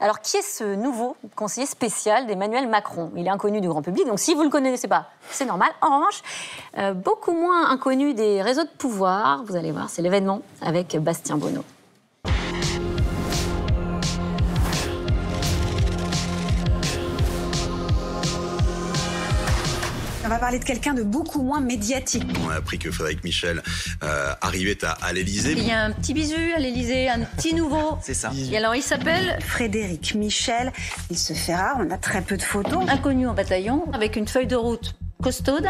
Alors, qui est ce nouveau conseiller spécial d'Emmanuel Macron? Il est inconnu du grand public, donc si vous ne le connaissez pas, c'est normal. En revanche, beaucoup moins inconnu des réseaux de pouvoir. Vous allez voir, c'est l'événement avec Bastien Bonneau. On va parler de quelqu'un de beaucoup moins médiatique. On a appris que Frédéric Michel arrivait à l'Élysée. Il y a un petit bisu à l'Élysée, un petit nouveau. C'est ça. Et alors il s'appelle Frédéric Michel. Il se fait rare, on a très peu de photos. Inconnu en bataillon, avec une feuille de route costaude.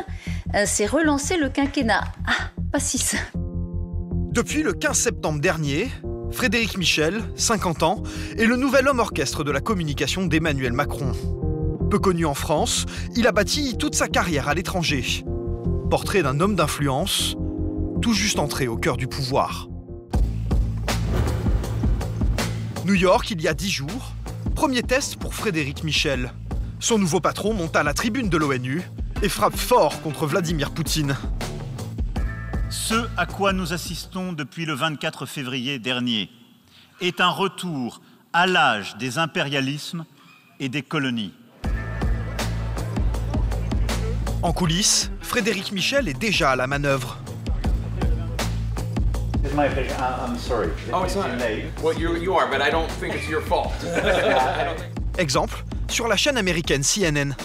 C'est relancer le quinquennat. Ah, pas si simple. Depuis le 15 septembre dernier, Frédéric Michel, 50 ans, est le nouvel homme orchestre de la communication d'Emmanuel Macron. Peu connu en France, il a bâti toute sa carrière à l'étranger. Portrait d'un homme d'influence, tout juste entré au cœur du pouvoir. New York, il y a 10 jours, premier test pour Frédéric Michel. Son nouveau patron monte à la tribune de l'ONU et frappe fort contre Vladimir Poutine. Ce à quoi nous assistons depuis le 24 février dernier est un retour à l'âge des impérialismes et des colonies. En coulisses, Frédéric Michel est déjà à la manœuvre. Exemple, sur la chaîne américaine CNN.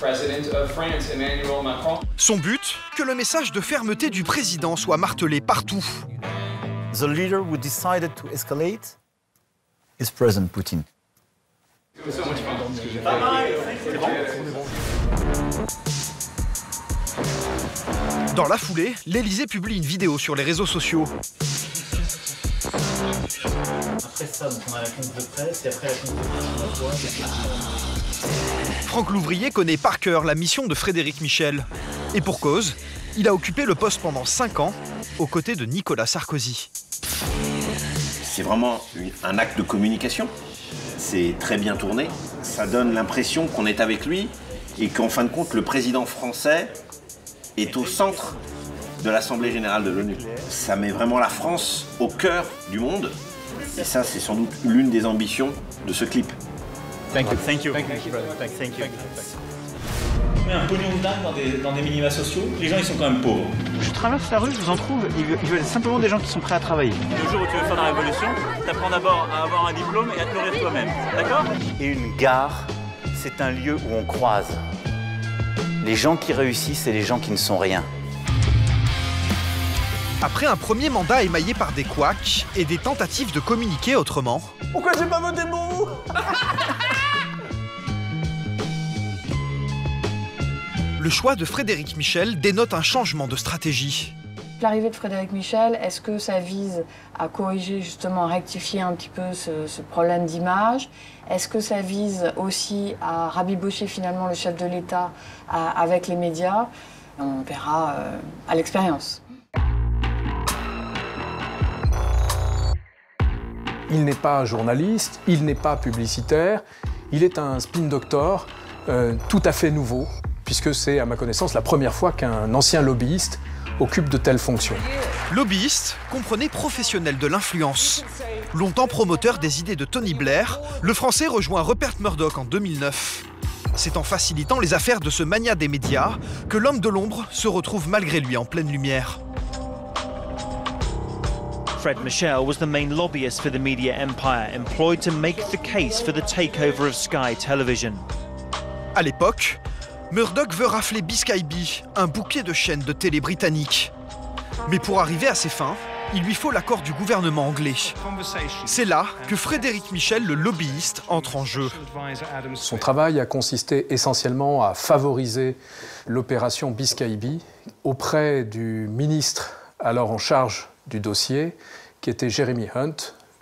Son but, que le message de fermeté du président soit martelé partout. The leader who decided to escalate is President Putin. Dans la foulée, l'Élysée publie une vidéo sur les réseaux sociaux. Après ça, donc on a la conf de presse et après la conf de presse, Franck Louvrier connaît par cœur la mission de Frédéric Michel. Et pour cause, il a occupé le poste pendant 5 ans, aux côtés de Nicolas Sarkozy. C'est vraiment un acte de communication. C'est très bien tourné. Ça donne l'impression qu'on est avec lui et qu'en fin de compte, le président français est au centre de l'Assemblée générale de l'ONU. Ça met vraiment la France au cœur du monde. Et ça, c'est sans doute l'une des ambitions de ce clip. Thank you. Thank you. Thank you. Thank you. Mais un pognon de dingue dans des minima sociaux, les gens ils sont quand même pauvres. Je traverse la rue, je vous en trouve, ils veulent simplement des gens qui sont prêts à travailler. Le jour où tu veux faire la révolution, t'apprends d'abord à avoir un diplôme et à te nourrir toi-même, d'accord? Et une gare, c'est un lieu où on croise les gens qui réussissent et les gens qui ne sont rien. Après un premier mandat émaillé par des couacs et des tentatives de communiquer autrement... Pourquoi j'ai pas voté pour vous? Le choix de Frédéric Michel dénote un changement de stratégie. L'arrivée de Frédéric Michel, est-ce que ça vise à corriger, justement, à rectifier un petit peu ce problème d'image? Est-ce que ça vise aussi à rabibocher finalement le chef de l'État avec les médias? On verra à l'expérience. Il n'est pas journaliste, il n'est pas publicitaire, il est un spin doctor tout à fait nouveau, puisque c'est, à ma connaissance, la première fois qu'un ancien lobbyiste occupe de telles fonctions. Lobbyiste, comprenez professionnel de l'influence. Longtemps promoteur des idées de Tony Blair, le Français rejoint Rupert Murdoch en 2009. C'est en facilitant les affaires de ce magnat des médias que l'homme de l'ombre se retrouve malgré lui en pleine lumière. Fred Michel was the main lobbyist for the media empire, employed to make the case for the takeover of Sky Television. À l'époque, Murdoch veut rafler BSkyB, un bouquet de chaînes de télé britanniques. Mais pour arriver à ses fins, il lui faut l'accord du gouvernement anglais. C'est là que Frédéric Michel, le lobbyiste, entre en jeu. Son travail a consisté essentiellement à favoriser l'opération BSkyB auprès du ministre alors en charge du dossier, qui était Jeremy Hunt,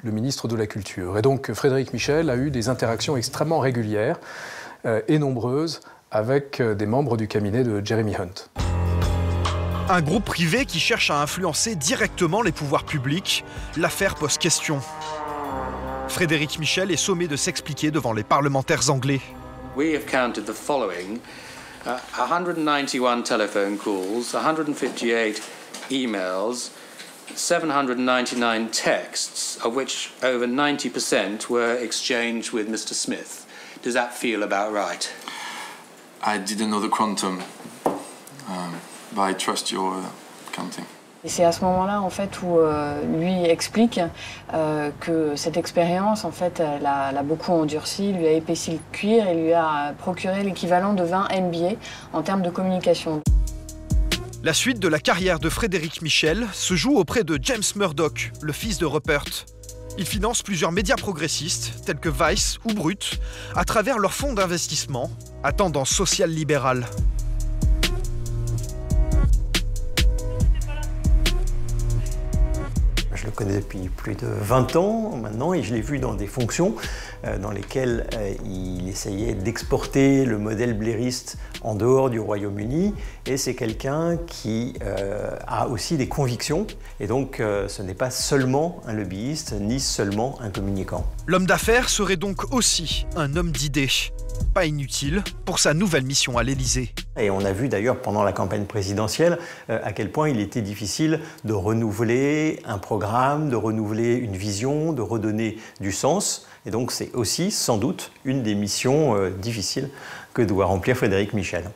le ministre de la Culture. Et donc Frédéric Michel a eu des interactions extrêmement régulières et nombreuses avec des membres du cabinet de Jeremy Hunt. Un groupe privé qui cherche à influencer directement les pouvoirs publics, l'affaire pose question. Frédéric Michel est sommé de s'expliquer devant les parlementaires anglais. We have counted the following: 191 telephone calls, 158 emails, 799 texts, of which over 90% were exchanged with Mr. Smith. Does that feel about right? I didn't know the quantum, but I trust your counting. Et c'est à ce moment-là, en fait, où lui explique que cette expérience, en fait, l'a beaucoup endurci, lui a épaissi le cuir et lui a procuré l'équivalent de 20 MBA en termes de communication. La suite de la carrière de Frédéric Michel se joue auprès de James Murdoch, le fils de Rupert. Il finance plusieurs médias progressistes, tels que Vice ou Brut, à travers leurs fonds d'investissement à tendance sociale-libérale. Je le connais depuis plus de 20 ans maintenant et je l'ai vu dans des fonctions dans lesquelles il essayait d'exporter le modèle blairiste en dehors du Royaume-Uni. Et c'est quelqu'un qui a aussi des convictions. Et donc ce n'est pas seulement un lobbyiste ni seulement un communicant. L'homme d'affaires serait donc aussi un homme d'idées. Pas inutile pour sa nouvelle mission à l'Élysée. Et on a vu d'ailleurs pendant la campagne présidentielle à quel point il était difficile de renouveler un programme, de renouveler une vision, de redonner du sens. Et donc c'est aussi sans doute une des missions difficiles que doit remplir Frédéric Michel.